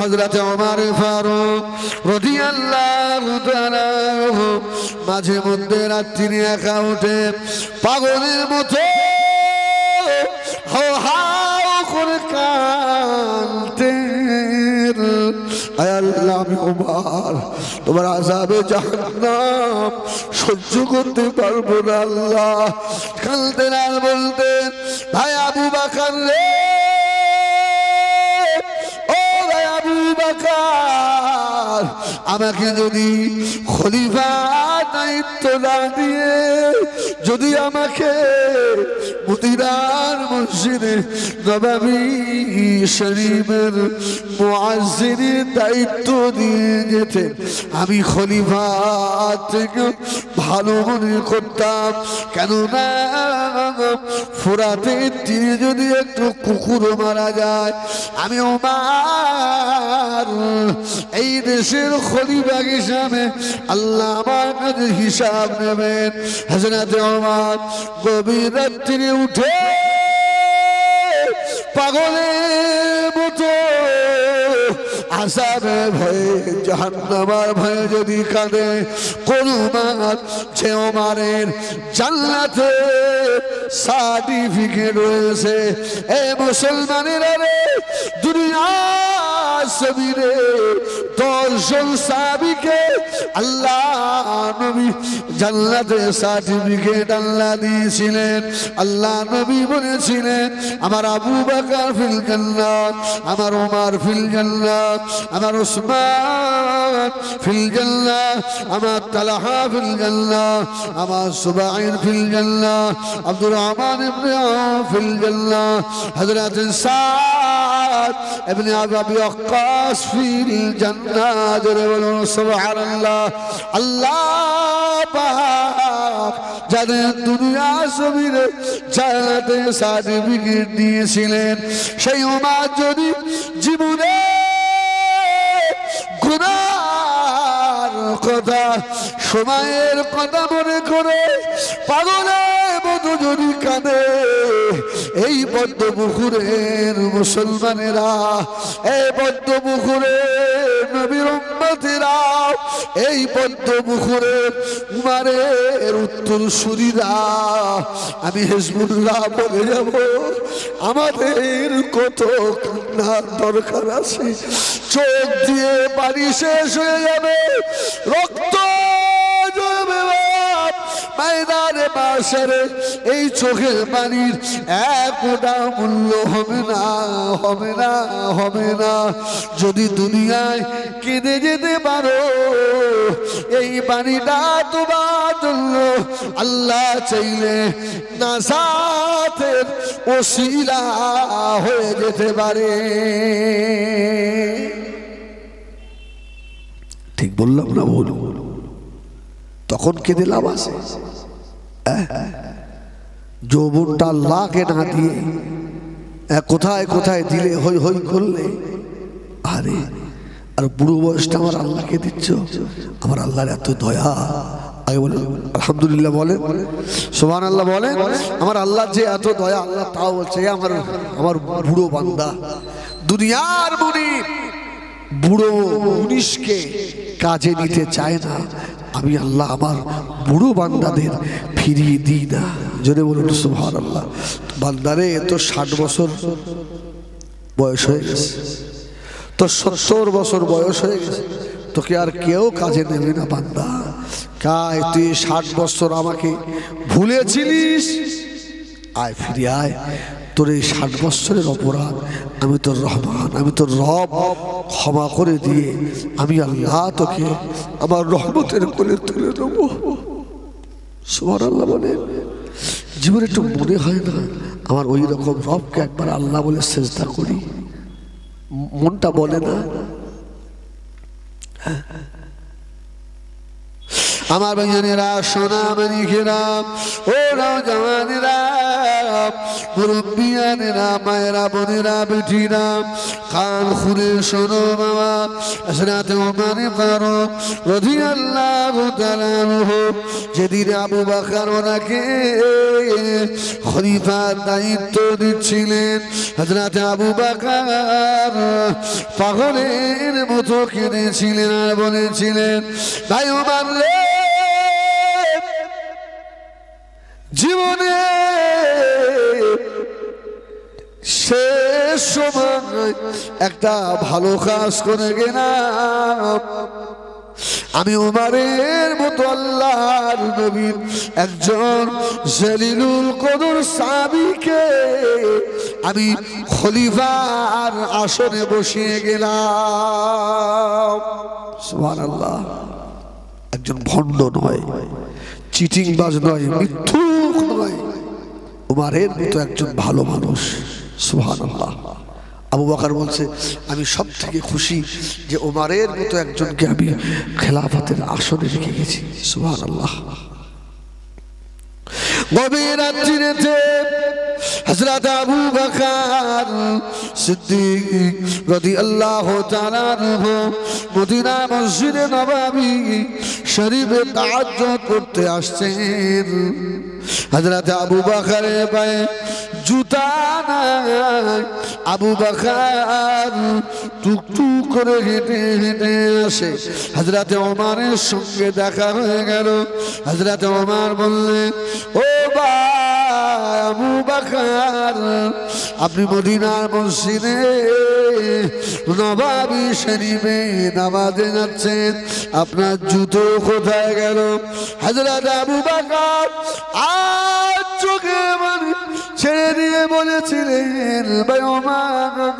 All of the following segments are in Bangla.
হযরত ওমর ফারুক রাদিয়াল্লাহু তাআলা মাঝে মধ্যে রাত্রি একা উঠে পাগলের মতো হাও করে কাঁদতেন, আয় আল্লাহ আমি ওমর তোমার আযাবে জাহান্নাম সহ্য করতে পারবো না আল্লাহ। কাঁদতেন আর বলতেন, ভাই আবু বকর রে, আমাকে যদি খলিফা দায়িত্ব না দিয়ে যদি আমাকে মদিনার মসজিদে নববী শরীফের মুয়াজ্জিনের দায়িত্ব দিয়ে যেতেন, আমি খলিফা থেকে ভালো মনে করতাম। কেননা ফোরাতের তীরে যদি একটু কুকুর মারা যায়, আমি ওমর এই দেশের খলিফা হিসাবে আল্লাহ আমার কাছে হিসাব নেবেন। হযরত ওমর গভীর রাত্রে উঠে পাগলের মতো আযাবে ভয়ে জাহান্নামের ভয়ে যদি কাঁদে, কোন মাত যে ওমরের জান্নাতে সার্টিফিকেট রয়েছে। এ মুসলমানেরা রে, দুনিয়ার জমিনে 10 জন সাহাবীকে আল্লাহ নবী জান্নাতে সার্টিফিকেট আল্লাহ দিয়েছিলেন। আল্লাহ নবী বলেছিলেন, আমার আবু বকর ফিল জান্নাত, আমার ওমর ফিল জান্নাত, আমার উসমান ফিল জান্নাত, আমার তালহা ফিল জান্নাত, আমার সুবাইর ফিল জান্নাত, আব্দুর রহমান ইবনে আওফ ফিল জান্নাত, হযরত সাদ ইবনে আবি ওয়াক্কাস ফিল জান্নাত। বলুন সুবহানাল্লাহ। আল্লাহ পাক যাদের দুনিয়া জমিনে জান্নাতে সার্টিফিকেট দিয়েছিলেন, সেই ওমর যদি জীবনে গুনার কথা সময়ের কথা মনে করে পাগলের মতো যদি কাঁদে, এই পদ্মপুকুরের মুসলমানেরা, এই পদ্মপুকুরের নবীর উম্মতেরা, এই পদ্মপুকুরের উমরের উত্তরসূরিরা, আমি হিজবুল্লাহ বলে যাব, আমাদের কত কান্নার দরকার আছে। চোখ দিয়ে পানি শেষ হয়ে যাবে, রক্ত ঝরবে ময়দানে মাশারে, এই চোখের পানির এক ফোঁটা মূল্য হবে না, হবে না, হবে না। যদি দুনিয়ায় কেঁদে যেতে পারো, এই পানিটা তোমার জন্য আল্লাহ চাইলে নাজাতের ওসিলা হয়ে যেতে পারে। ঠিক বললাম না ভুল? তখন কেঁদে লাভ আছে? যৌবনটা আল্লাহকে না দিয়ে কোথায় কোথায় দিলে, হই হই করলে, আরে আর বুড়ো বয়সটা আমার আল্লাহকে দিচ্ছ। আমার আল্লাহর এত দয়া। আগে বলে আলহামদুলিল্লাহ বলে, সুবহানাল্লাহ বলে। আমার আল্লাহর যে এত দয়া, আল্লাহ তাও বলছে আমার আমার বুড়ো বান্দা, দুনিয়ার মুনিব বুড়ো মুনিশকে কাজে নিতে চায় না, আমি আল্লাহ আমার বুড়ো বান্দাদের ফিরিয়ে দিই না। জোরে বলুন সুবহানাল্লাহ। বান্দারে তো 60 বছর বয়স হয়ে গেছে, তো 70 বছর বয়স হয়ে গেছে, তোকে আর কেউ কাজে নেবে না বান্দা। কায় তুই 60 বছর আমাকে ভুলেছিলিস, আয় ফিরে আয়। তোর এই 60 বছরের অপরাধ আমি তোর রহমান, আমি তোর রব ক্ষমা করে দিয়ে আমি আল্লাহ তোকে আমার রহমতের কোলে তুলে দেবো। সুবহানাল্লাহ বলে। জীবনে একটু মনে হয় না আমার ওই রকম রবকে একবার আল্লাহ বলে সেজদা করি? মনটা বলে না? আমার ভাইজানেরা সোনামণিকেরা ও নওজওয়ানেরা মুরব্বিয়ানেরা মায়েরা বোনেরা বেটিরা কান খুলে শোনো বাবা হযরত ওমর ফারুক রাদিয়াল্লাহু তাআলা আনহু যেদিন আবু বকর ওনাকে খলিফার দায়িত্ব দিচ্ছিলেন হযরত আবু বকর পাগলের মতো কেঁদেছিলেন আর বলেছিলেন ভাই ওমর রে জীবনে শেষ সময় একটা ভালো কাজ করে গেলাম আমি উমরের মতো আল্লাহর নবীর একজন জলিলুল কদর সাহাবীকে আমি খলিফার আসনে বসিয়ে গেলাম সুবহানাল্লাহ একজন ভণ্ড নয় চিটিংবাজ নয় মিথ্যুক নয় উমরের মতো একজন ভালো মানুষ সুবহানাল্লাহ আবু বকর বলছে আমি সব থেকে খুশি যে উমরের মতো একজনকে আমি খেলাফতের আসনে রেখে গেছি সুবহানাল্লাহ গভীর রাত্রিতে হযরত আবু বকর সিদ্দিক রাদিয়াল্লাহু তাআলা আনহু মদিনা মসজিদে নববী শরীফে তাহাজ্জুদ করতে আসছেন হযরত আবু বকরের পায়ে জুতা নাই আবু বকর টুকটুক করে হেঁটে হেঁটে আসে হযরত ওমরের সঙ্গে দেখা হয়ে গেল হযরত ওমর বললেন ও আবু বকর আপনি মদিনার মসজিদে নববী শরীফে নামাজে যাচ্ছেন আপনার জুতো কোথায় গেল হযরত আবু বকর আজ চোখে ছেড়ে দিয়ে বলেছিলেন ভাই ওমর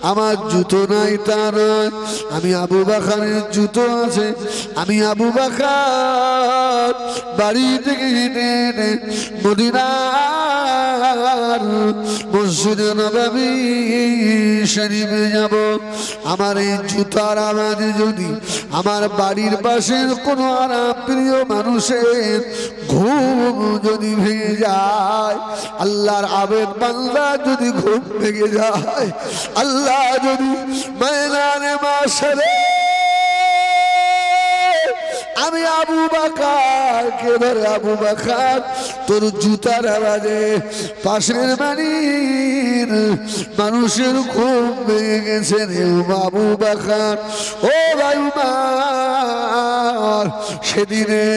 আমার জুতো নাই তা নয় আমি আবু বকরের জুতো আছে আমি আবু বকর বাড়ি থেকে হেঁটে হেঁটে মদিনার মসজিদে নববী শরীফে যাব আমার এই জুতার আওয়াজে যদি আমার বাড়ির পাশের কোনো আরাম প্রিয় মানুষের ঘুম যদি ভেঙে যায় আল্লাহর আবেদ বান্দা যদি ঘুম ভেঙে যায় আল্লাহ যদি ময়দানে মাশরে আমি আবু বকরকে ধরে আবু বকর তোর জুতার আওয়াজে পাশের বাড়ির মানুষের ঘুম ভেঙে গেছে রে আবু বকর ও ভাই উমর সেদিনে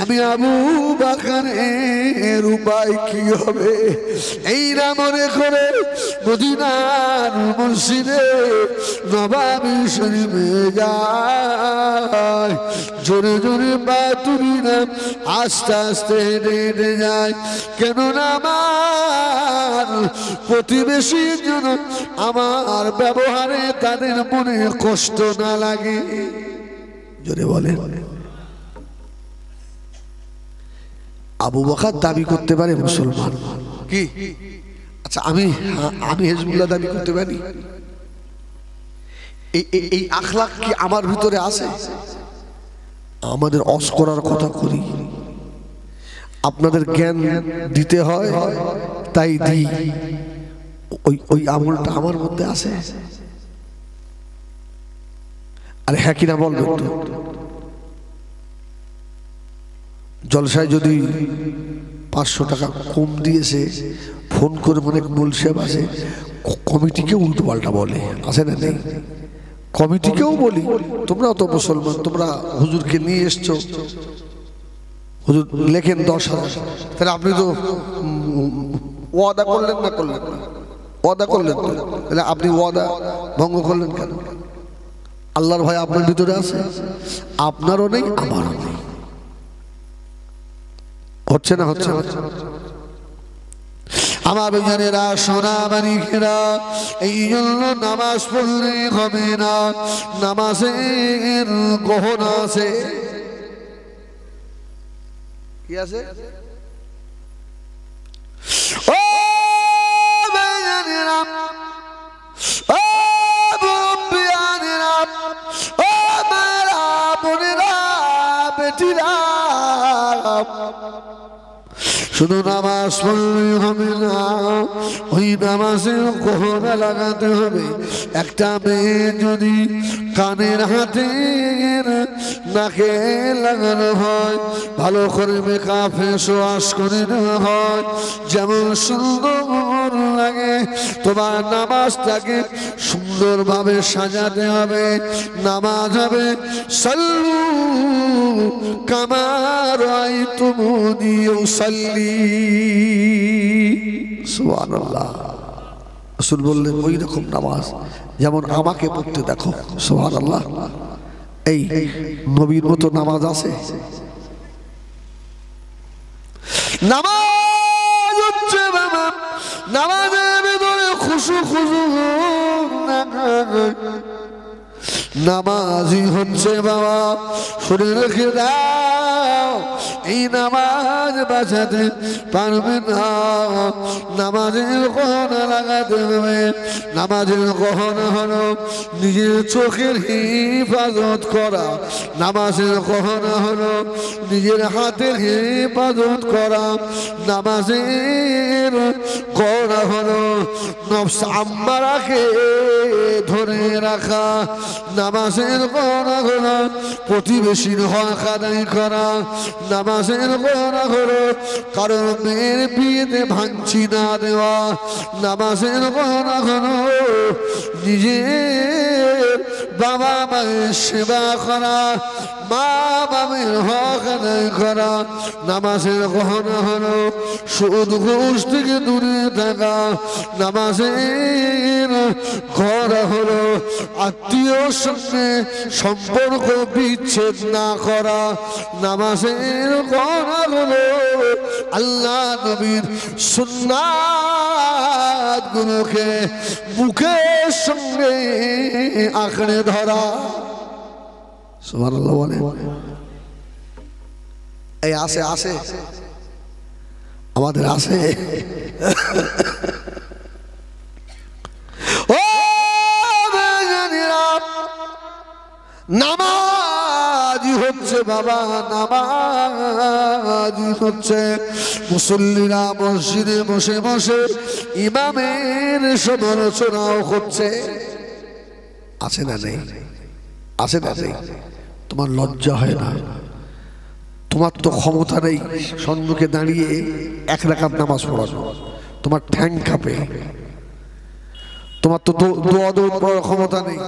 আমি আবু বকরের উপায় কি হবে এই না মনে করে মদিনার মসজিদে নববী শরীফে যায় জোরে জোরে পা তুলি না আস্তে আস্তে হেঁটে হেঁটে যায় কেননা আমার প্রতিবেশীর জন্য আমার ব্যবহারে তাদের মনে কষ্ট না লাগে জোরে বলে আবু বকর দাবি করতে পারে মুসলমান কি আচ্ছা আমি হিজবুল্লাহ দাবি করতে পারি এই আখলাক কি আমার ভিতরে আছে আমাদের অস করার কথা করি আপনাদের জ্ঞান দিতে হয় তাই দিই ওই আমলটা আমার মধ্যে আছে আরে হ্যাঁ কিনা বলবেন তো জলসায় যদি 500 টাকা কম দিয়েছে ফোন করে মনে মুলসাহেব আছে কমিটিকে উল্টো পাল্টা বলে আছে না নেই কমিটিকেও বলি তোমরাও তো মুসলমান তোমরা হুজুরকে নিয়ে এসছো হুজুর লেখেন 10,000 তাহলে আপনি তো ওয়াদা করলেন না ওয়াদা করলেন তো তাহলে আপনি ওয়াদা ভঙ্গ করলেন কেন আল্লাহর ভয় আপনার ভিতরে আছে আপনারও নেই আমারও নেই হচ্ছে না আমার ভাইজানেরা সোনামণিকেরা এই জন্য নামাজ পড়লে হবে না নামাজের গহনা আছে কি আছে ও ভাইজানেরা ও মুরব্বিয়ানেরা ও মায়েরা বোনেরা বেটিরা শুধু নামাজ পড়লেই হবে না, ওই নামাজের গহনা লাগাতে হবে। একটা মেয়ে যদি কানের হাতের নাকে লাগানো হয়, ভালো করে মেকআপ ফেস ওয়াশ করে দেওয়া হয়, যেমন সুন্দর লাগে, তোমার নামাজটাকে সুন্দরভাবে সাজাতে হবে। নামাজ হবে সাল্লু কামা রাআইতুমুনি উসাল্লি। সুবহানাল্লাহ। রাসূল বললেন ওই রকম নামাজ যেমন আমাকে পড়তে দেখো। সুবহানাল্লাহ। এই নবীর মতো নামাজ আছে? নামাজ হচ্ছে বাবা, নামাজের ভিতরে খুশু খুশু, নামাজই হচ্ছে বাবা, শুনে রেখে দাও, এই নামাজ বাঁচাতে পারবে না। নামাজের গহনা লাগাতে হবে। নামাজের গহনা হলো নিজের চোখের হেফাজত করা, নামাজের গহনা হলো নিজের হাতের হেফাজত করা, নামাজের গহনা হলো নফস আম্মারাকে ধরে রাখা, নামাজের গহনা হলো প্রতিবেশীর হক আদায় করা, নামাজের গহনা হলো কারণ মেয়ের বিয়েতে ভাঙচি না দেওয়া, নামাজের গহনা হলো নিজের বাবা মায়ের সেবা করা, মা বাবার হক আদায় করা, নামাজের গহনা হলো সুদ ঘুষ থেকে দূরে থাকা, নামাজের গহনা হলো আত্মীয় সঙ্গে সম্পর্ক বিচ্ছেদ না করা, নামাজের গহনা হলো আল্লাহ নবীর সুন্নাত গুলোকে মুখের সঙ্গে আঁকড়ে ধরা। সুবহানাল্লাহ বলে। এই আসে আসে আমাদের আসে। ও নামাজি হচ্ছে বাবা, নামাজি হচ্ছে মুসল্লিরা মসজিদে বসে বসে ইমামের সমালোচনাও করছে। আছে না নেই? আছে না নেই? তোমার লজ্জা হয় না? তোমার তো ক্ষমতা নেই সম্মুখে দাঁড়িয়ে এক রাকাত নামাজ পড়ানো, তোমার ঠ্যাং কাঁপে, তোমার তো দোয়া দৌড় পড়ার ক্ষমতা নেই।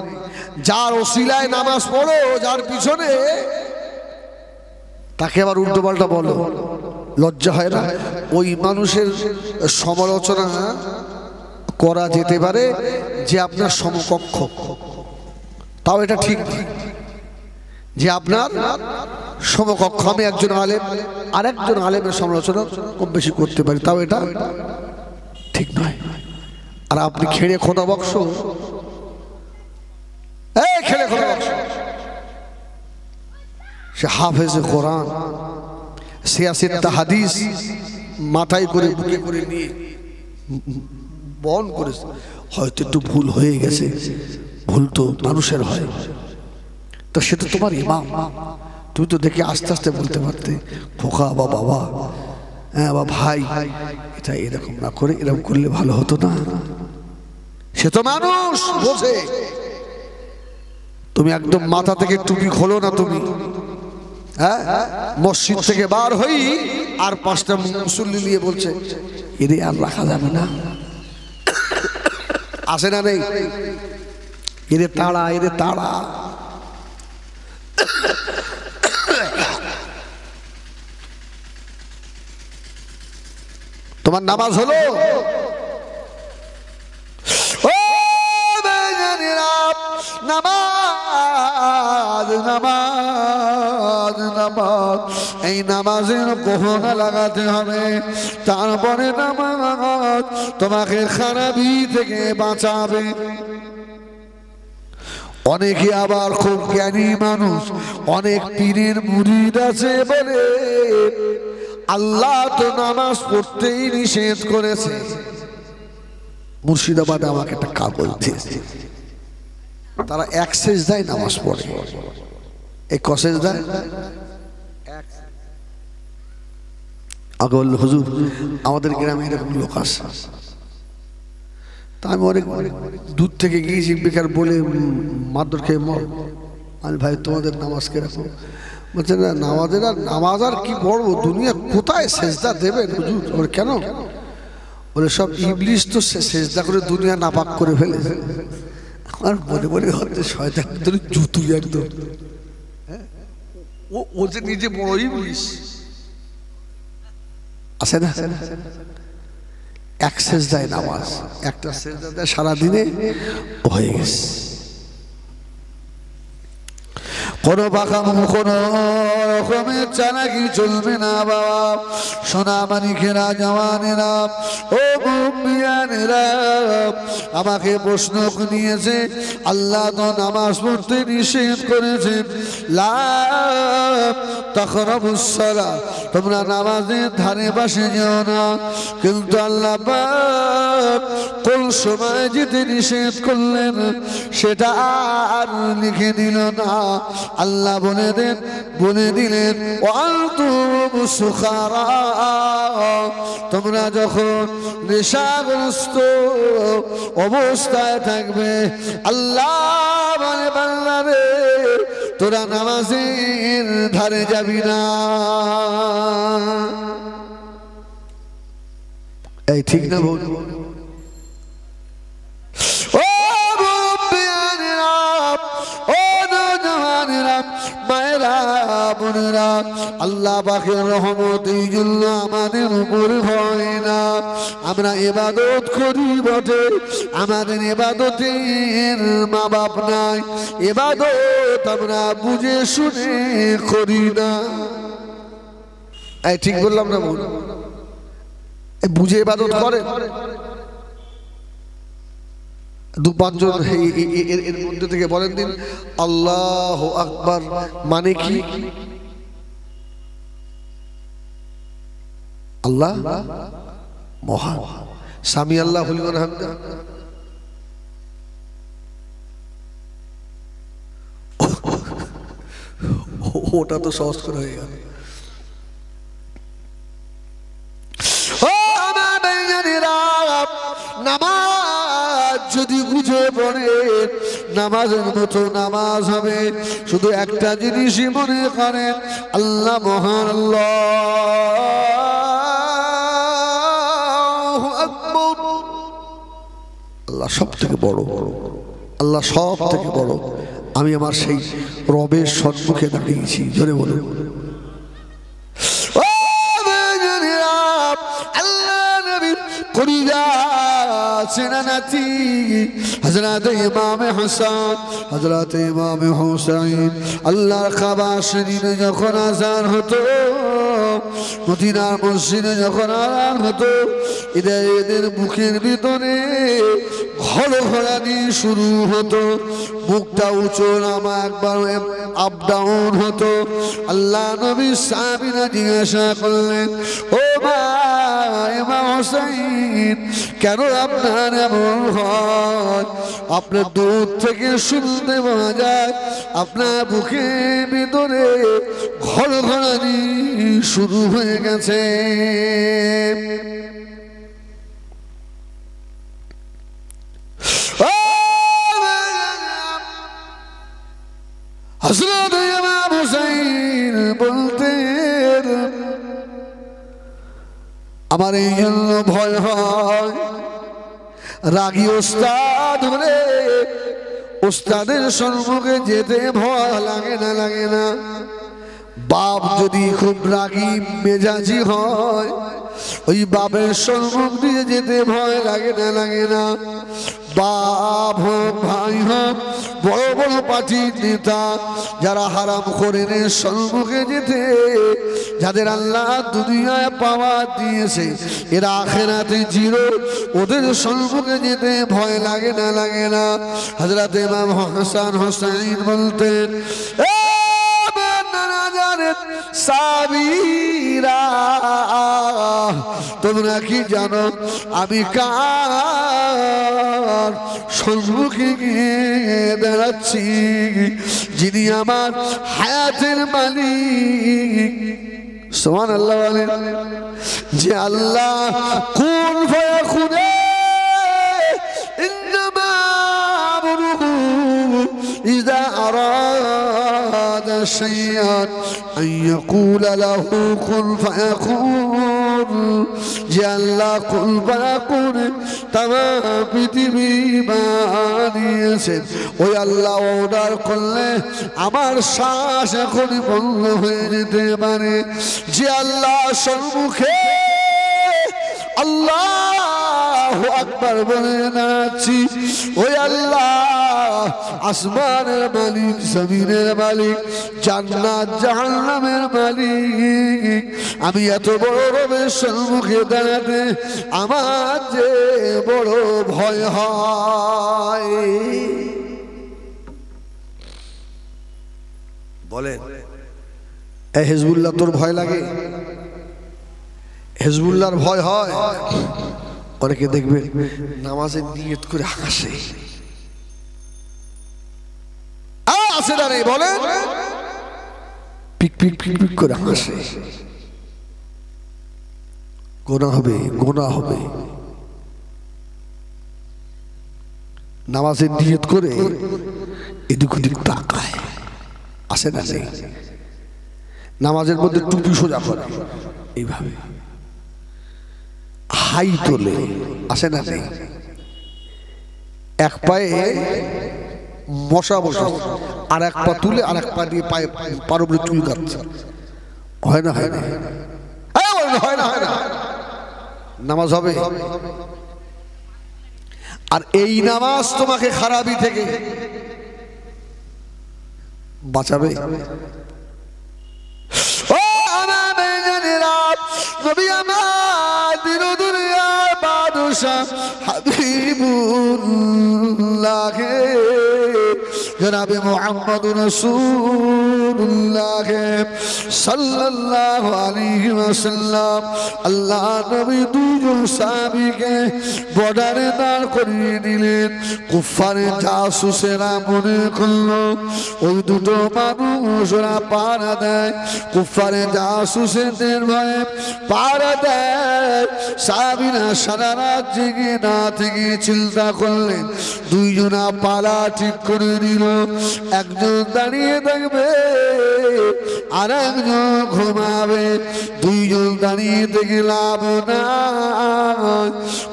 যার ওসিলায় নামাজ পড়ো, যার পিছনে, তাকে আবার উল্টো পাল্টা বলো, লজ্জা হয় না? ওই মানুষের সমালোচনা করা যেতে পারে যে আপনার সমকক্ষ, তাও এটা ঠিক যে আপনার সমকক্ষ। আমি একজন আলেম আর একজন আলেমের সমালোচনা কম বেশি করতে পারি, তাও এটা ঠিক নয়। আর আপনি খেড়ে খোদা বক্স, খেড়ে খোদা বক্স, সে হাফেজে কোরআন, সিয়াসিত্তা হাদিস মাথায় করে বুকে করে নিয়ে বহন করেছে, হয়তো একটু ভুল হয়ে গেছে, ভুল তো মানুষের হয়, তো সে তো তোমার ইমাম, তুমি তো দেখে আস্তে আস্তে বলতে পারতে, খোকা বা বাবা, হ্যাঁ বা ভাই, এটা এরকম না করে এরকম করলে ভালো হতো না। সে তো মানুষ, বোঝে। তুমি একদম মাথা থেকে টুপি খোলো না, তুমি হ্যাঁ মসজিদ থেকে বার হই আর পাঁচটা মুসল্লি নিয়ে বলছে এরে আর রাখা যাবে না, আসে না নেই? এরে তাড়া, এরে তাড়া। তোমার নামাজ হলো? ও নামাজ, নামাজ, নামাজ, এই নামাজের গহনা লাগাতে হবে। তারপরে নামাজ তোমাকে খারাপি থেকে বাঁচাবে। অনেকে আবার খুব জ্ঞানী মানুষ, অনেক পীরের মুরিদ আছে বলে আল্লাহ তো নামাজ পড়তেই নিষেধ করেছে। মুর্শিদাবাদে আমাকে একটা কাগজ দিয়েছে, তারা এক সেজদায় নামাজ পড়ে। এই কসেজদায় আগে বললো হুজুর আমাদের গ্রামে এরকম লোক আসে, তা আমি অনেক দূর থেকে গিয়েছি বেকার বলে মারধর খেয়ে মর। আমি ভাই তোমাদের নামাজ কিরকম? বলছে না নামাজের আর নামাজ আর কি পড়বো, দুনিয়া কোথায় সেজদা দেবেন হুজুর? বলে কেন? বলে সব ইবলিশ তো সেজদা করে দুনিয়া নাপাক করে ফেলেছে। আমার মনে মনে হচ্ছে শয়তান জুতুই একদম, ও যে নিজে বড় ইবলিশ আছে না। এক সেজদায় নামাজ, একটা সেজদা দেয় সারাদিনে হয়ে গেছে। কোনো বাঁকামো কোনো রকমের চালাকি চলবে না বাবা। সোনা মানিকেরা, জওয়ানেরা, ও মুমিয়ানেরা, আমাকে প্রশ্ন নিয়েছে, আল্লাহ তো নামাজ পড়তে নিষেধ করেছেন, লা তাকরাবুস সালাহ, তোমরা নামাজের ধারে পাশে যেও না। কিন্তু আল্লাহ পাক কোন সময় যেতে নিষেধ করলেন সেটা আর লিখে দিল না। আল্লাহ বলে দিলেন ওয়ান্তুম সুখারা, তোমরা যখন নেশাগ্রস্ত অবস্থায় থাকবে। আল্লাহ বলে বান্দা রে তোরা নামাজের ধারে যাবি না। এই ঠিক না বল? আল্লাহ পাকের রহমত এই জন্য আমাদের উপর হয় না। আমরা ইবাদত করি বটে, আমাদের ইবাদতের মা বাপ নাই, ইবাদত আমরা বুঝে শুনে করি না। এই ঠিক বললাম না বল? বুঝে ইবাদত করে দু পাঁচজন, এর মধ্যে থেকে বলেন দিন আল্লাহু আকবার মানে কি? আল্লাহ মহান, সামি আল্লাহ লিমান হামিদা। ওটা তো সহজ করে হয়ে গেল। নামাজ যদি বুঝে পড়ে নামাজের মতো নামাজ হবে। শুধু একটা জিনিসই মনে করেন, আল্লাহ মহান, আল্লাহু আকবার, আল্লাহ সব থেকে বড়, আল্লাহ সব থেকে বড়। আমি আমার সেই রবের সম্মুখে দাঁড়িয়েছি, জোরে বলুন। হযরত ইমাম হাসান, হযরত ইমাম হুসাইন, আল্লাহর কাবা শরীফে যখন আযান হতো, মদিনার মসজিদে যখন আযান হতো, এদের বুকের ভিতরে ঘড়ঘড়ানি শুরু হতো, বুকটা উঁচু নামা একবার আপ ডাউন হতো। আল্লাহ নবী সাহাবীরা জিজ্ঞাসা করলেন, ও মা ইমাম হুসাইন, কেন আপনার এমন হয়? আপনার দূর থেকে শুনতে পাওয়া যায় আপনার বুকের ভিতরে ঘড়ঘড়ানি শুরু হয়ে গেছে। হযরত ইমাম হুসাইন বলতেন, আমার এই জন্য ভয় হয়, রাগী ওস্তাদ হলে ওস্তাদের সম্মুখে যেতে ভয় লাগে না, লাগে না। বাপ যদি খুব রাগী মেজাজি হয়, ওই বাপের সম্মুখ দিয়ে যেতে ভয় লাগে না, লাগে না। বাপ হোক, ভাই হোক, বড় বড় পার্টির নেতা, যারা হারাম খোরের সম্মুখে যেতে, যাদের আল্লাহ দুনিয়ায় পাওয়ার দিয়েছে, এরা আখিরাতে জিরো, ওদের সম্মুখে যেতে ভয় লাগে না, লাগে না। হযরত ইমাম হাসান হুসাইন বলতেন, সাবিরা তোমরা কি জানো আমি কার সম্মুখে গিয়ে দাঁড়াচ্ছি যিনি আমার হায়াতের মালিক সুবহানাল্লাহ বলেন যে আল্লাহ কুন ফায়াকুনে ইন্নামা আমরুহু ইযা আরাদা শাইআন আন ইয়াকুলা লাহু কুন ফায়াকুন যে আল্লাহ কুন ফায়াকুন তামাম পৃথিবী বানিয়েছেন ওই আল্লাহ অর্ডার করলে আমার শ্বাস এখনই বন্ধ হয়ে যেতে পারে যে আল্লাহ সম্মুখে আল্লাহু আকবার বলে নাচি ওই আল্লাহ আসমানের মালিক জমিনের মালিক জান্নাত জাহান্নামের মালিক আমি এত বড় রবের সম্মুখে দাঁড়াতে আমার যে বড় ভয় হয় বলেন এ হিজবুল্লাহ তোর ভয় লাগে হিজবুল্লাহর ভয় হয় অনেকে দেখবে নামাজে নিয়ত করে হাসে আছে না রে বলেন পিক পিক পিক পিক করে হাসে গোনা হবে গোনা হবে নামাজে নিয়ত করে এদিক ওদিক তাকায় আসে না নেই নামাজের মধ্যে টুপি সোজা করে এইভাবে হাই তোলে আসে না নেই এক পায়ে মশা বসে আর এক পা তুলে আর এক পা দিয়ে পায়ে পার উপরে চুল কাটছে হয় না হয় না হয় না হয় না নামাজ হবে আর এই নামাজ তোমাকে খারাপি থেকে বাঁচাবে ও আমার বেজানেরা নবী আমার দিনুদুনিয়ার বাদশা হাবিবুল্লাহ জনাবে মুহাম্মদুর রাসূলুল্লাহ সাল্লাল্লাহু আলাইহি ওয়াসাল্লাম আল্লাহ নবী দুইজন সাহাবীকে বর্ডারে দাঁড় করিয়ে দিলেন কুফারের জাসুসেরা মনে করলো ওই দুটো মানুষ ওরা পাহারা দেয় কুফারের জাসুসেদের ভয়ে পাহারা দেয় সাহাবীরা সারা রাত জেগে না থেকে চিন্তা করলেন দুইজনা পালা ঠিক করে দিল একজন দাঁড়িয়ে থাকবে আর একজন ঘুমাবে দুইজন দাঁড়িয়ে থেকে লাভ না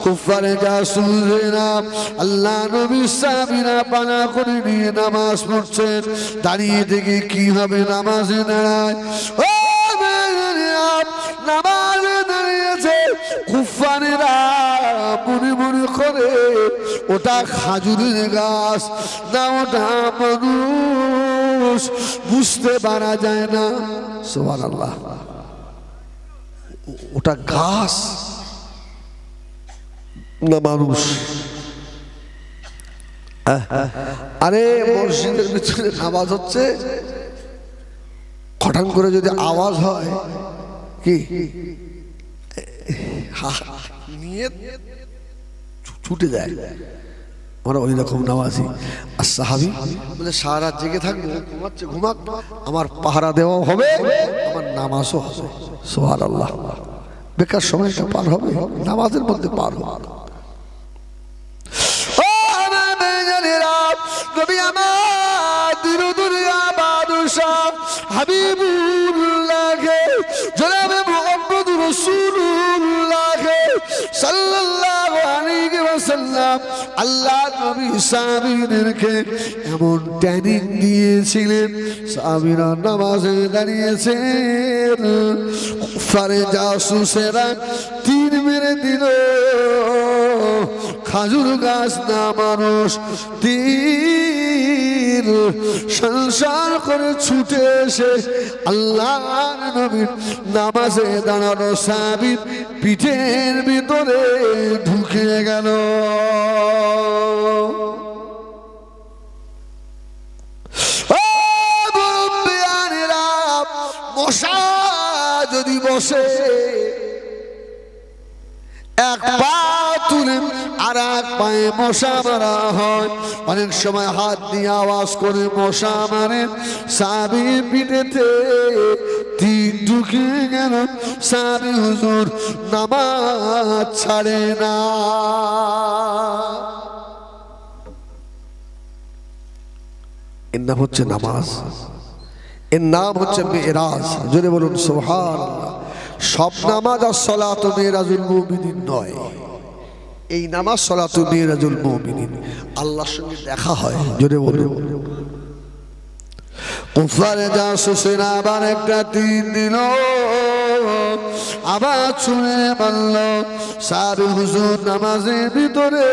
কুফারে জাসুসেরা আল্লাহ নবী সাহাবীরা পালা করে নিয়ে নামাজ পড়ছেন দাঁড়িয়ে থেকে কি হবে নামাজে দাঁড়ায় ও নামাজে দাঁড়িয়েছে কুফারেরা মনে মনে করে ওটা খাজুরের গাছ না ওটা মানুষ বুঝতে পারা যায় না সুবহানাল্লাহ ওটা গাছ না মানুষ আরে মসজিদের ভিতরে আওয়াজ হচ্ছে হঠাৎ করে যদি আওয়াজ হয় কি নিয়ে ছুটে যায় আমরা ওই রকম নামাজি আর সাহাবী বলে সারা রাত জেগে থাকবো ঘুমাচ্ছে ঘুমাক আমার পাহারা দেওয়া হবে আমার নামাজও হবে সুবহানাল্লাহ বেকার সময়টা পার হবে নামাজের মধ্যে পার হবে ও আমার বেজানেরা নবী আমার দিনুদুনিয়া বাদশা হাবিবুল্লাহ জনাবে মুহাম্মদুর রাসূলুল্লাহ সাল্লাল্লাহু আলাইহি ওয়াসাল্লাম আল্লাহ নবী সাহাবীদেরকে এমন ট্রেনিং দিয়েছিলেন সাহাবীরা নামাজে দাঁড়িয়েছেন কুফারে জাসুসেরা তীর মেরে দিল খাজুর গাছ না মানুষ তীর সংসার করে ছুটে এসে আল্লাহর নবীর নামাজে দাঁড়ানো সাহাবীর পিঠের ভিতরে ঢুকে গেল মশা যদি বসে এক পা তুলে আর এক পায়ে মশা মারা হয়। অনেক সময় হাত দিয়ে আওয়াজ করে মশা মারে, সাহাবীর পিঠেতে তীর ঢুকে গেল, সাহাবী হুজুর নামাজ ছাড়ে না। এর নাম হচ্ছে নামাজ, এর নাম হচ্ছে মেরাজ। জোরে বলুন সুবহানাল্লাহ। সব নামাজ আর সালাতু মেরাজুল মুমিনিন নয়, এই নামাজ সালাতু মেরাজুল মুমিনিন, আল্লাহর সঙ্গে দেখা হয়। জোরে বলুন। কুফারে জাসুসের আবার একটা তীর দিল, আবার ছুঁড়ে মারল। সাহাবী হুজুর নামাজের ভিতরে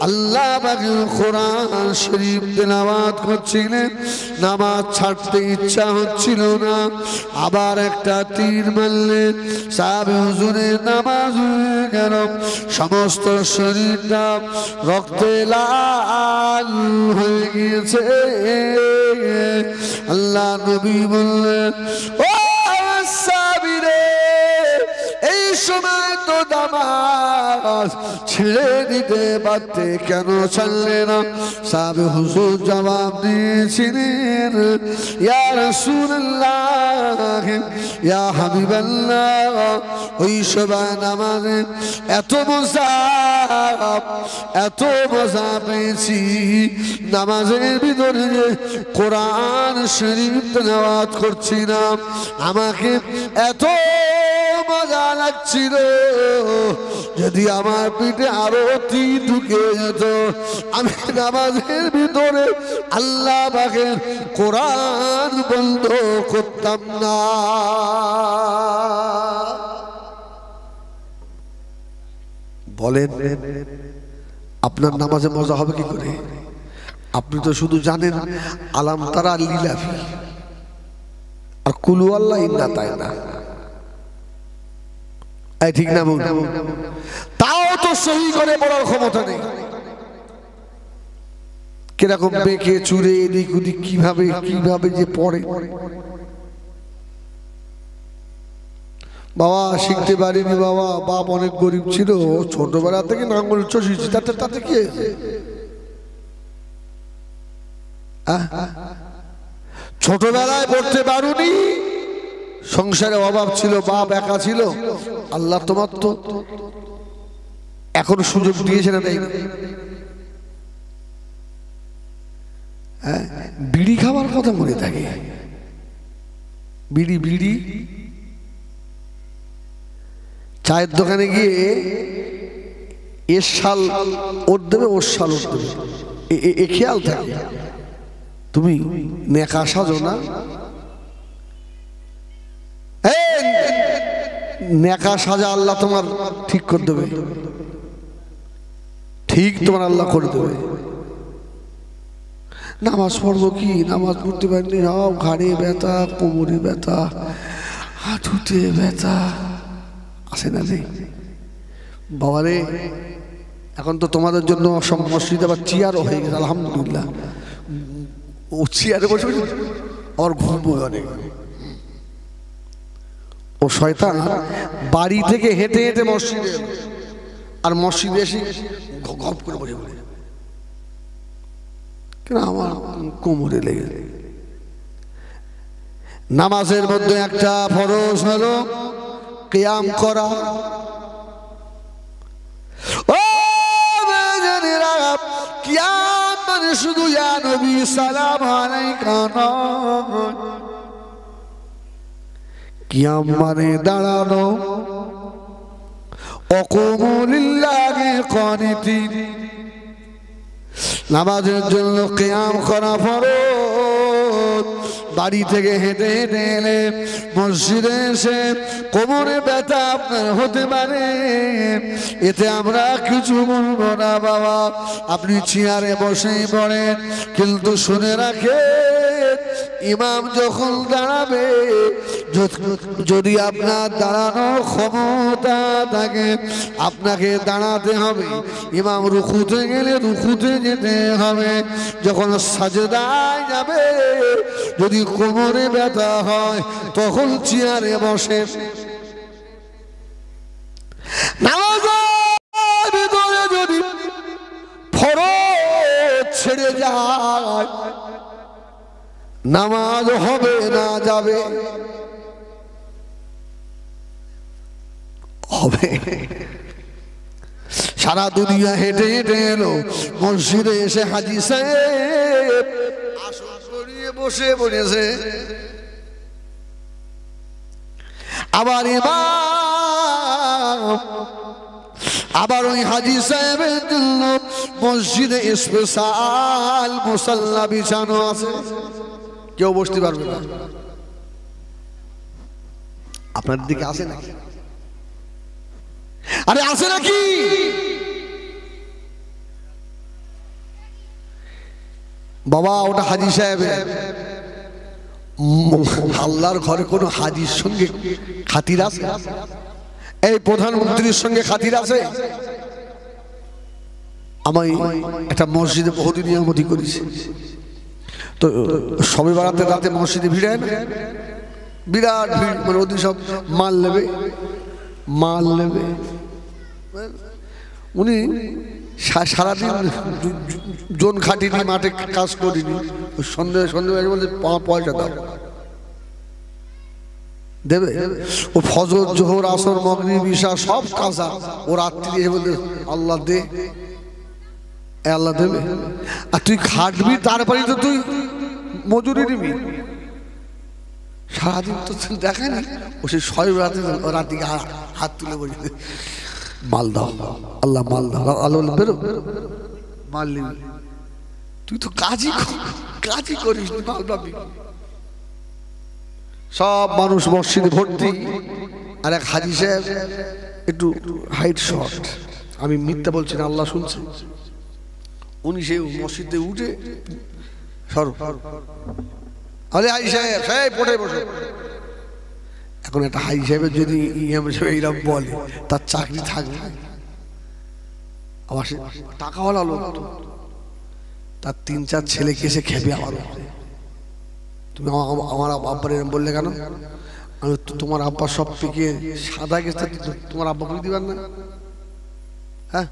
আল্লাহ পাকের কোরআন শরীফ তেলাওয়াত করছিলেন, নামাজ ছাড়তে ইচ্ছা হচ্ছিল না। আবার একটা তীর মারলেন, সাহাবী হুজুরের নামাজ হয়ে গেল, সমস্ত শরীরটা রক্তে লাল হয়ে গিয়েছে। আল্লাহ নবী বললেন, ও সাহাবীরে, এই সময় তো নামাজ ছেড়ে দিতে পারতে, কেন ছাড়লে না? সাহাবী হুজুর জবাব দিয়েছিলেন, ইয়া রাসূলুল্লাহ, ইয়া হাবিবাল্লাহ, ওই সময় নামাজে এত মজা পেয়েছি, নামাজের ভিতরে কোরআন শরীফ তেলাওয়াত করছিলাম, আমাকে এত মজা লাগছিল, যদি আমার পিঠে আরো তীর ঢুকে যেত, আমি নামাজের ভিতরে আল্লাহ পাকের কোরআন বন্ধ করতাম না। বলেন আপনার নামাজে মজা হবে কি করে? আপনি তো শুধু জানেন আলাম তারা লিলাফি আর কুলু আল্লাহ ইন্না তাই না, ঠিক না? তাও তো সহি করে পড়ার ক্ষমতা নেই। কিরকম বেঁকে চুরে এদিক ওদিক কিভাবে কিভাবে যে পড়ে। বাবা শিখতে পারিনি, বাবা বাপ অনেক গরিব ছিল, ছোটবেলা থেকে নাঙ্গল চষিয়েছি, তাতে কি হয়েছে? ছোটবেলায় পড়তে পারুনি, সংসারে অভাব ছিল, বাপ একা ছিল, আল্লাহ তোমার তো এখন সুযোগ দিয়েছে না? বিড়ি খাবার কথা মনে থাকে, বিড়ি বিড়ি চায়ের দোকানে গিয়ে এর শাল ওর দেবে, ওর শাল ওর দেবে, এ খেয়াল থাকে। তুমি নেকা সাজো না, নেকা সাজা আল্লাহ তোমার ঠিক করে দেবে, ঠিক তোমার আল্লাহ করে দেবে। নামাজ পড়বো কি, নামাজ পড়তে পারিনি, সব ঘাড়ে ব্যথা, কোমরে ব্যথা, হাঁটুতে ব্যথা, আসে না রে বাবারে। এখন তো তোমাদের জন্য সব মসজিদে আবার চেয়ারও হয়ে গেছে, আলহামদুলিল্লাহ। ও চেয়ারে বসে আমার ঘুমবো অনেক। ও শয়তান বাড়ি থেকে হেঁটে হেঁটে মসজিদে, আর মসজিদে এসে গপ করে বসে বলে, কেন আমার কোমরে লেগে। নামাজের মধ্যে একটা ফরজ হলো কিয়াম করা। ও জানেরা, কিয়াম মানে শুধু ইয়া নবী সালাম আলাইকা নয়, কিয়াম মানে দাঁড়ানো। ওয়াকুমু লিল্লাহি কানিতিন, নামাজের জন্য কিয়াম করা ফরজ। বাড়ি থেকে হেঁটে হেঁটে এলে মসজিদে এসে কোমরে ব্যথা আপনার হতে পারে, এতে আমরা কিছু বলবো না বাবা, আপনি চেয়ারে বসেই পড়েন। কিন্তু শুনে রাখে, ইমাম যখন দাঁড়াবে যদি আপনার দাঁড়ানোর ক্ষমতা থাকে আপনাকে দাঁড়াতে হবে। ইমাম রুকুতে গেলে রুকুতে যেতে হবে। যখন সাজদায় যাবে যদি কোমরে ব্যথা হয় তখন চেয়ারে বসে। নামাজের ভিতরে যদি ফরজ ছেড়ে যায় নামাজ হবে না, যাবে হবে। সারা দুনিয়া হেঁটে হেঁটে এলো, মসজিদে এসে হাজী সাহেব আসন সরিয়ে বসে পড়েছে। আবার আবার ওই হাজী সাহেবের জন্য মসজিদে স্পেশাল মুসাল্লা বিছানো আছে, কেউ বসতে পারবে না। আপনার দিকে আসে নাকি? আরে আসে নাকি? বাবা ওটা হাজী সাহেবের। আল্লাহর ঘরে কোনো হাজীর সঙ্গে খাতির আছে? এই প্রধানমন্ত্রীর সঙ্গে খাতির আছে? আমি একটা মসজিদে বহুদিন নিয়ামতি করেছি, তো সবে বেড়াতে রাতে মসজিদে ভিড় হয় না, বিরাট ভিড়, মানে ওদিন সব মাল নেবে। উনি সারাদিন জন খাটিনি, মাঠে কাজ করিনি, সন্ধ্যে বলতে পয়সা দাও দেবে। ও ফজর জোহর আসর মাগরিব ইশা সব কাজা ও রাত্রি এসে বলতে আল্লাহ দে, আল্লাহ দেবে। আর তুই খাটবি তারপরে তো তুই মজুরি নিবি। সারাদিন তো দেখানি ও সেই ছয় রাতে হাত তুলে বলছে মাল দাও আল্লাহ, মাল দাও আল্লাহ, বেরো মাল নিবি। তুই তো কাজই করিস, মাল পাবি। সব মানুষ মসজিদে ভর্তি, আর এক হাজী সাহেব একটু হাইট শর্ট, আমি মিথ্যা বলছি না, আল্লাহ শুনছে। উনি সেই মসজিদে উঠে আরে হাজী সাহেব সাহেব পড়ে বসে। এখন একটা হাজী সাহেবের যদি এইরকম বলে তার চাকরি থাকবে? আবার টাকাওয়ালা লোক, তার 3-4 ছেলেকে এসে খেপে আবার তুমি আমার আব্বার এরকম বললে কেন? আমি তোমার আব্বা সব পেকে সাদা গেছে, তোমার আব্বা বলে দিবেন না? হ্যাঁ,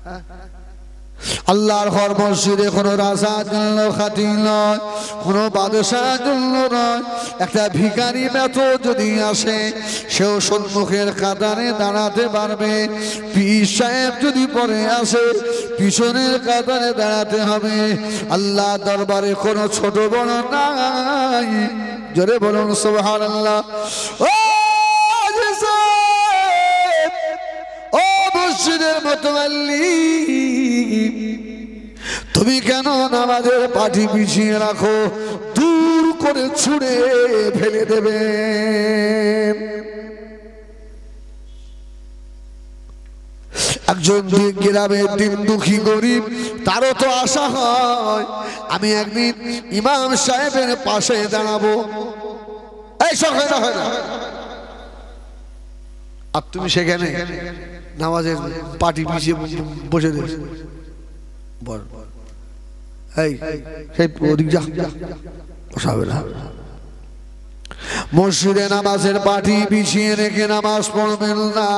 আল্লাহর ঘর মসজিদে কোনো রাজার জন্য খাতির নয়, কোনো বাদশার জন্য নয়। একটা ভিখারি মেতো যদি আসে সেও সম্মুখের কাতারে দাঁড়াতে পারবে। পীর সাহেব যদি পরে আসে পিছনের কাতারে দাঁড়াতে হবে। আল্লাহ দরবারে কোনো ছোট বড় নাই। জোরে বলুন সুবহানাল্লাহ। ও মসজিদের মুতাওয়াল্লি, তুমি কেন নামাজের পাটি পিছিয়ে রাখো? দূর করে ছুঁড়ে ফেলে দেবে। একজন গ্রামের দিন দুঃখী গরিব, তারও তো আশা হয় আমি একদিন ইমাম সাহেবের পাশে দাঁড়াবো। এই সব হয় না, আর তুমি সেখানে নামাজের পাটি পিছিয়ে বসে দেবে। মসজিদে নামাজের পাটি বিছিয়ে রেখে নামাজ পড়বেন না।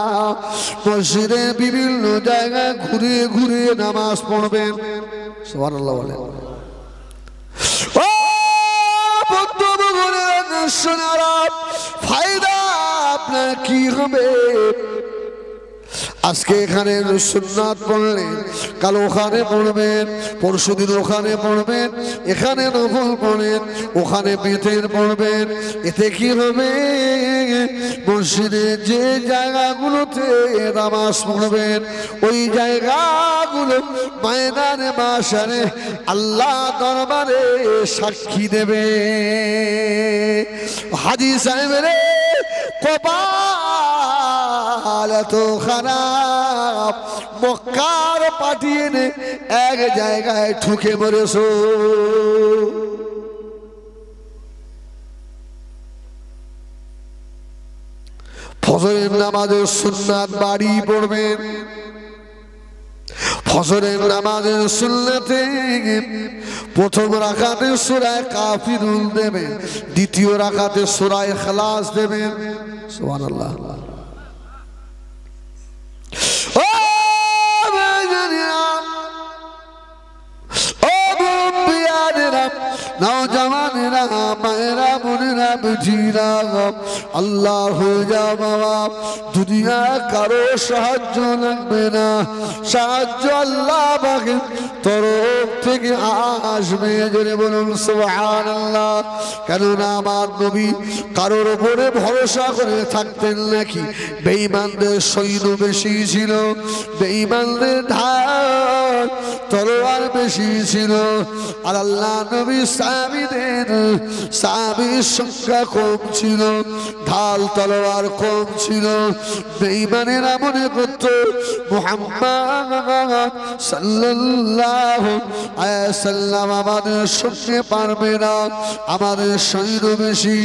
মসজিদে বিভিন্ন জায়গায় ঘুরে ঘুরে নামাজ পড়বেন। সুবহানাল্লাহ বলেন। ফায়দা আপনার কি হবে? আজকে এখানে সুন্নাত পড়লেন, কাল ওখানে পড়বেন, পরশুদিন ওখানে পড়বেন, এখানে নফল পড়েন, ওখানে বেতের পড়বেন। এতে কি হবে? মসজিদে যে জায়গাগুলোতে নামাজ পড়বেন ওই জায়গাগুলো ময়দানে মাশারে আল্লাহ দরবারে সাক্ষী দেবে। হাজী সাহেবের কপাল তো খারাপ, মক্কার পাঠিয়ে এক জায়গায় ঠুকে মরেছো। ফজরের নামাজের সুন্নাত বাড়ি পড়বেন। ফজরের নামাজের সুন্নাতে প্রথম রাকাতে সূরা কাফিরুন দেবেন, দ্বিতীয় রাকাতে সূরা ইখলাস দেবেন। সুবহানাল্লাহ। ও মুমিনেরা, নওজওয়ানেরা, মায়েরা, বোনেরা, বেটিরা, আল্লাহ হয়ে যাও বাবা। দুনিয়া কারো সাহায্য লাগবে না, সাহায্য আল্লাহ পাকের তরফ থেকে আসবে। জোরে বলুন সুবহানাল্লাহ। কেননা আমার নবী কারোর উপরে ভরসা করে থাকতেন নাকি? বেঈমানদের সৈন্য বেশি ছিল, বেঈমানদের ধার তলোয়ার বেশি ছিল, আর আল্লাহ নবী সাহাবীর সংখ্যা কম ছিল, ঢাল তলোয়ার কম ছিল। বেঈমানেরা মনে করত মুহাম্মদ সাল্লাল্লাহু আলাইহি ওয়াসাল্লাম আমাদের সঙ্গে পারবে না, আমাদের সৈন্য বেশি।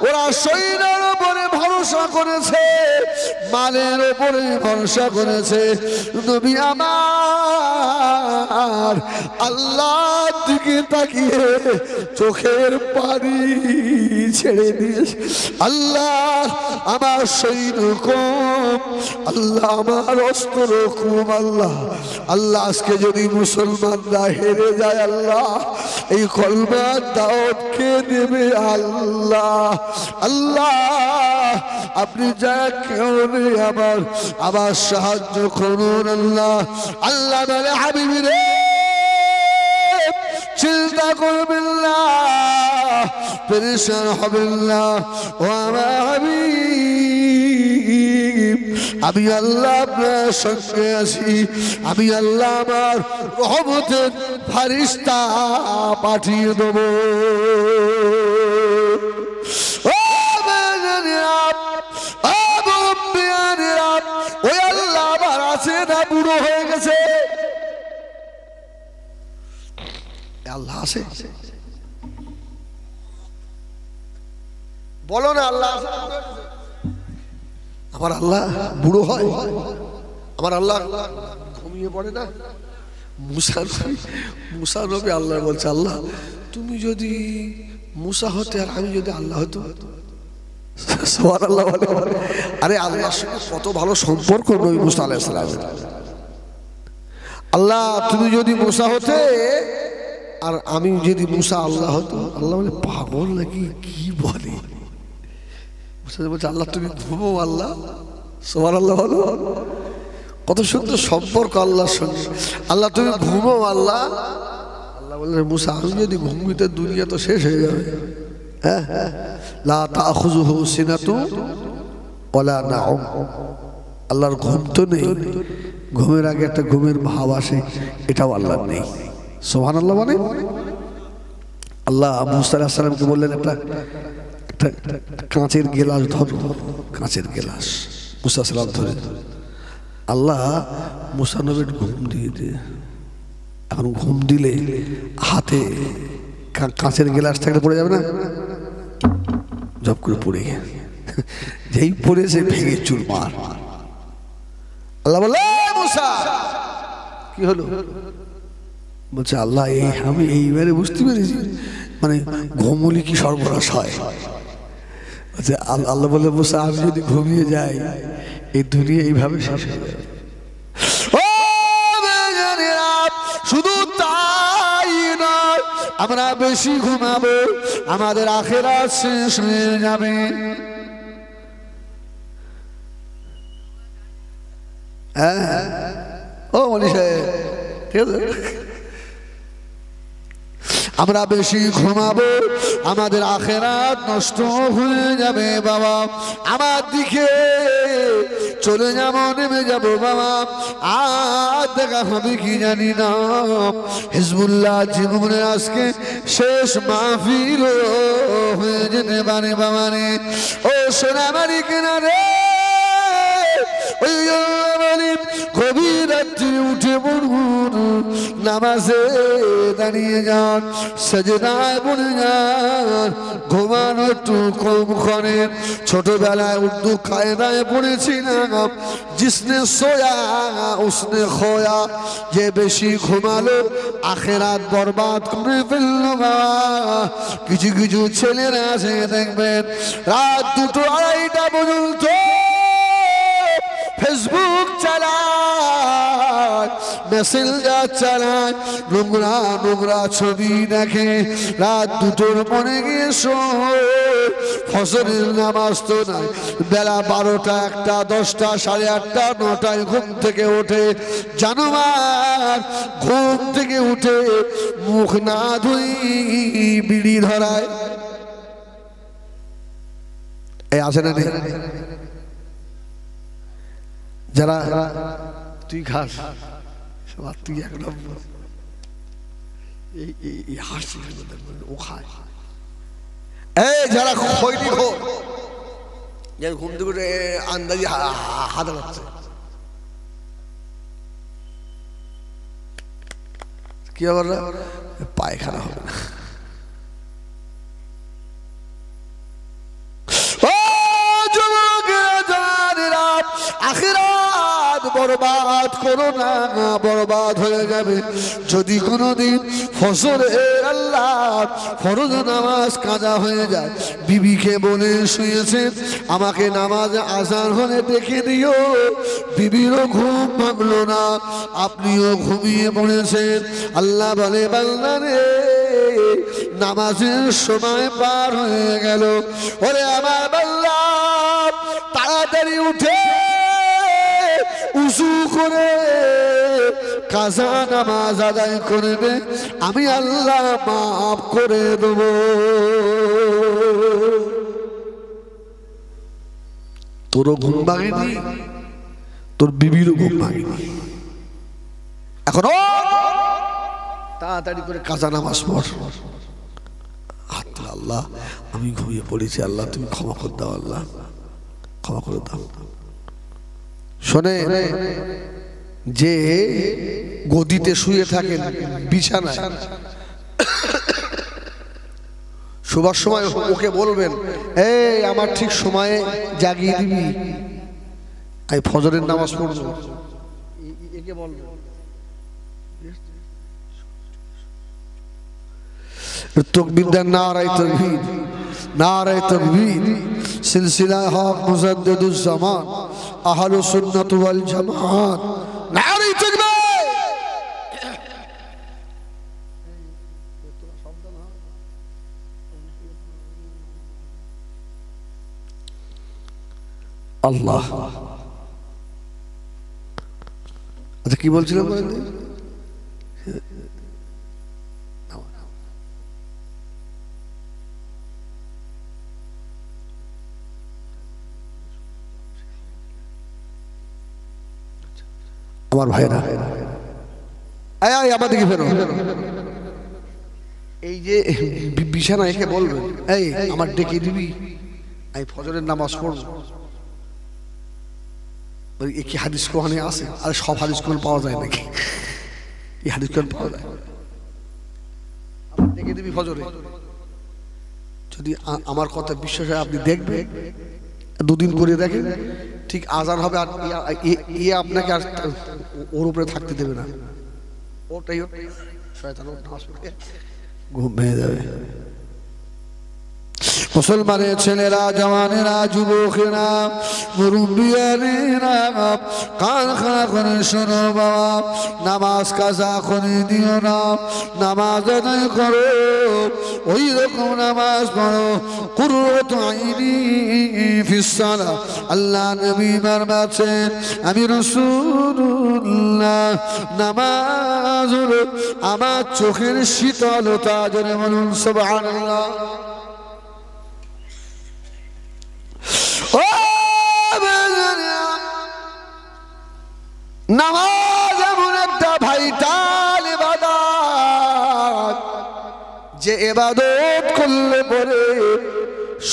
ওরা সৈন্যের উপরে ভরসা করেছে, মালের উপরে ভরসা করেছে। নবী আমার আল্লাহর দিকে তাকিয়ে চোখের পানি ছেড়ে দিয়েছে। আল্লাহ আমার সৈন্য কম, আল্লাহ আমার অস্ত্র কম। আল্লাহ আল্লাহ আজকে যদি মুসলমানরা হেরে যায়, আল্লাহ এই কলমার দাওয়াত কে দেবে? আল্লাহ আল্লাহ আপনি যা কেউ নেই, আবার সাহায্য করুন। আল্লাহ আল্লাহ বলে হাবিবি রে, চিন্তা করবেন না, পেরেশান হবেন না। ও আমার হাবিব, আমি আল্লাহ আপনার সঙ্গে আছি। আমি আল্লাহ আমার রহমতের ফারিস্তা পাঠিয়ে দেব। ওই আল্লাহ আবার আছে না বুড়ো হয়ে গেছে? আল্লাহ আছে, বলো না আল্লাহ আছে? আমার আল্লাহ বুড়ো হয়? আমার আল্লাহ ঘুমিয়ে পড়ে না? মুসা নবী আল্লাহ বলছে, আল্লাহ তুমি যদি মুসা হতে আর আমি যদি আল্লাহ হতো। সুবহানাল্লাহ। আরে আল্লাহর সঙ্গে কত ভালো সম্পর্ক নবী মুসা আলাইহিস সালামের। আল্লাহ তুমি যদি মুসা হতে আর আমি যদি মুসা আল্লাহ হতো। আল্লাহ বলে পাগল নাকি, কি বলে? বলছে আল্লাহ তুমি ঘুমো। আল্লাহ সুবহানাল্লাহ। কত সুন্দর সম্পর্ক আল্লাহর সঙ্গে। আল্লাহ তুমি ঘুমো। আল্লাহ আল্লাহ বললেন মুসা আমি যদি ঘুমিতে দুনিয়া তো শেষ হয়ে যাবে। হ্যাঁ, লা তাখুযুহু সিনাতুন ওয়ালা নাউম। আল্লাহর ঘুম তো নেই, ঘুমের আগে একটা ঘুমের ভাব আসে, এটাও আল্লাহর নেই। সুবহানাল্লাহ। মানে আল্লাহ মুসা আলাইহিস সালামকে বললেন একটা কাঁচের গেলাস ধরো, কাঁচের গেলাস। মুসা সালাম ধরে, আল্লাহ মুসা নবীর ঘুম দিয়ে দিয়ে, এখন ঘুম দিলে হাতে কাঁচের গেলাস থাকলে পড়ে যাবে না? জব করে পড়ে গিয়ে যেই পড়েছে ভেঙে চুরমার। আল্লাহ বলে মুসা কি হলো? বলছে আল্লাহ আমি এইবারে বুঝতে পেরেছি, মানে ঘুমলি কি সর্বনাশ হয়। আল্লাহ বলে মুসা আমি যদি ঘুমিয়ে যাই এই দুনিয়া এইভাবে শেষ হয়ে যাবে। শুধু তাই নয়, আমরা বেশি ঘুমাবো, আমাদের আখিরাত শেষ হয়ে যাবে। হ্যাঁ ও মনীষা, ঠিক আছে? আমরা বেশি ঘুমাবো, আমাদের আখিরাত নষ্ট হয়ে যাবে। বাবা আমার দিকে চলে যাবো, নেমে যাবো বাবা, আর দেখা হবে কি জানি না। হিজবুল্লাহ জীবনের আজকে শেষ মাহফিল হয়ে যেতে পারে বাবা রে। ও সোনামারি কিনারে ওই গভীর রাত্রি উঠে পড়ুন, নামাজে দাঁড়িয়ে যান, সাজদায় পড়ে যান, ঘুমানো একটু কম করেন। ছোটবেলায় উর্দু কায়দায় পড়েছিলাম, জিসনে সোয়া উসনে খোয়া, যে বেশি ঘুমালো আখেরাত বরবাদ করে ফেললো। বাবা, কিছু কিছু ছেলেরা আছে দেখবেন রাত 2টো 2:30টা পর্যন্ত ফেসবুক চালায়, মেসেঞ্জার চালায়, নোংরা নোংরা ছবি দেখে, রাত 2টোর পরে গিয়ে শোয়। ফজরের নামাজ তো নাই, বেলা 12টা 1টা 10টা 8:30 9টায় ঘুম থেকে ওঠে। জানোয়ার ঘুম থেকে উঠে মুখ না ধুই বিড়ি ধরায়। এই আছে না যারা তুই খাস, তুই এক নম্বর হাসি ও খায়। এই যারা খৈনি খো, যার ঘুম থেকে উঠে আন্দাজি হাত লাগছে, কি আবার পায়খানা হবে না। আখিরাত বরবাদ করো না, বরবাদ হয়ে যাবে যদি কোনোদিন ফজরের আল্লাহ ফরজ নামাজ কাজা হয়ে যায়। বিবিকে বলে শুয়েছেন, আমাকে নামাজে আজান হলে ডেকে দিও। বিবিরও ঘুম ভাঙলো না, আপনিও ঘুমিয়ে পড়েছেন। আল্লাহ বলে, বান্দা রে, নামাজের সময় পার হয়ে গেল। ওরে আমার বান্দা, তাড়াতাড়ি উঠে উযু করে কাজা নামাজ আদায় করবে, আমি আল্লাহ মাফ করে দেব। তোরও ঘুম ভাঙেনি, তোর বিবিরও ঘুম ভাঙেনি, এখন তাড়াতাড়ি করে কাজা নামাজ পড়। আল্লাহ, আমি ঘুমিয়ে পড়েছি, আল্লাহ তুমি ক্ষমা করে দাও, আল্লাহ ক্ষমা করে দাও। শোনে, যে গদিতে শুয়ে থাকেন বিছানায়, শোবার সময় ওকে বলবেন, এই আমার ঠিক সময়ে জাগিয়ে দিবি, আমি ফজরের নামাজ পড়বো। একে বলবেন তকবীর দেন, নারায়ে তাকবীর, নারায়ে তাকবীর। সিলসিলা হক মুজাদ্দিদুজ জামান, আহলুস সুন্নাত ওয়াল জামাত, নারায়ে তাকবীর। আল্লাহ, আচ্ছা কি বলছিলাম? আমার ভাইরা, আমার দিকে ফেরো। এই যে বিছানা এসে বলবেন, এই আমার ডেকে দিবি, আমি ফজরের নামাজ পড়ব। কি হাদিস কোরআনে আছে? আর সব হাদিস কোরআন পাওয়া যায় নাকি? এই হাদিস কোরআন পাওয়া যায়, আমার ডেকে দিবি ফজরে। যদি আমার কথা বিশ্বাস হয়, আপনি দেখবেন, 2 দিন করে দেখেন, ঠিক আজান হবে, আর আপনাকে আর ওর উপরে থাকতে দেবে না। ওটাই শয়তান ঘুম ভেঙে যাবে। মুসলমানের ছেলেরা, জওয়ানেরা, যুবকেরা, মুরব্বিয়ানেরা, কান খাড়া করে শোনো বাবা, নামাজ কাজা করে দিও না, নামাজ আদায় করো, ওই রকম নামাজ পড়ো। কুররাতু আইনি ফিস সালাহ, আল্লাহ নবী ফরমাচ্ছেন, আমি রাসূলুল্লাহ, নামাজ হলো আমার চোখের শীতলতা। জোরে বলুন সুবহানাল্লাহ। নামাজ এমন একটা ভাইটাল ইবাদত, যে ইবাদত করলে পরে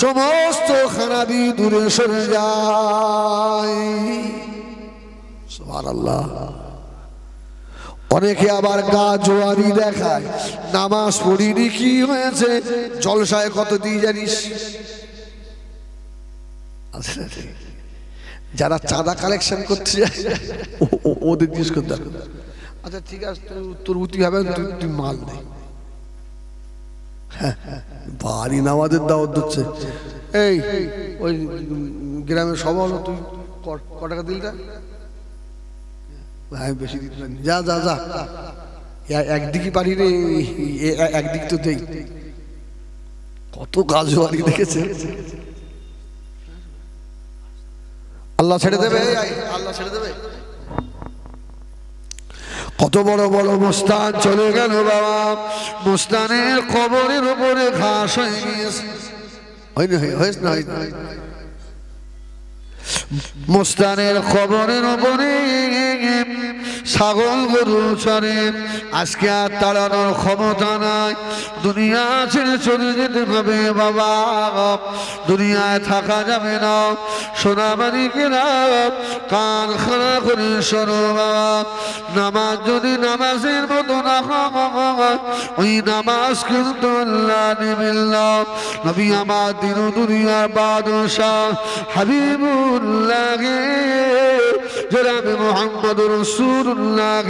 সমস্ত খারাপি দূরে সরে যায়। সুবহানাল্লাহ। অনেকে আবার গা জোয়ারি দেখায়, নামাজ পড়িনি কি হয়েছে, জলসায় কত দিয়ে জানিস? যারা চাঁদা কালেকশন করছে ওদের জিজ্ঞেস করতে হবে, আচ্ছা ঠিক আছে তোর উতি হবে, তুই মাল দে। বাড়ি নামাজের দাওয়াত দিচ্ছে, এই ওই গ্রামের সভা হলো, তুই ক টাকা দিল? আমি বেশি দিতে পারি, যা যা যা, একদিকই পারি রে, একদিক তো দেই। কত কাজ বাড়ি দেখেছে। আল্লাহ ছেড়ে দেবে, আল্লাহ ছেড়ে দেবে। কত বড় বড় মুস্তান চলে গেল বাবা, মুস্তানের কবরের উপরে ঘাস হয়ে গিয়েছে। হয়েছে না? মুস্তানের কবরের উপরে ছাগল গরু চড়ে, আজকে আর তাড়ানোর ক্ষমতা নাই। দুনিয়া ছেড়ে চলে যেতে হবে বাবা, দুনিয়ায় থাকা যাবে না। সোনামানি কেনা কান খাড়া করে শোনো বাবা, নামাজ যদি নামাজের মতো না হয়, ওই নামাজ কিন্তু আল্লাহ নেবেন না। নবী আমার দিন দুনিয়ার বাদশাহ হাবিবুল্লাহ জনাবে মুহাম্মদুর রাসূলুল্লাহ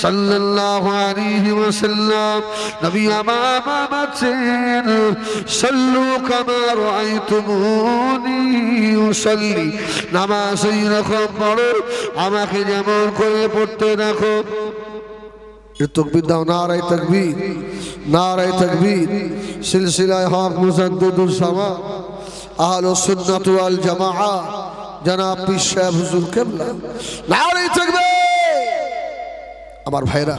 সাল্লাল্লাহু আলাইহি ওয়াসাল্লাম নবী আমার বলেছেন, সাল্লু কামা রাআইতুমুনি উসাল্লি, নামাজ এইরকম পড়ো আমাকে যেমন করে পড়তে দেখো। তাকবীর দাও, নারায়ে তাকবীর, নারায়ে তাকবীর। সিলসিলায়ে হক মুজাদ্দিদুস সামা আহলুস সুন্নাত ওয়াল জামাআহ জনাব পীর সাহেব হুজুর কিবলা, নারায়ে তাকবীর। আমার ভাইরা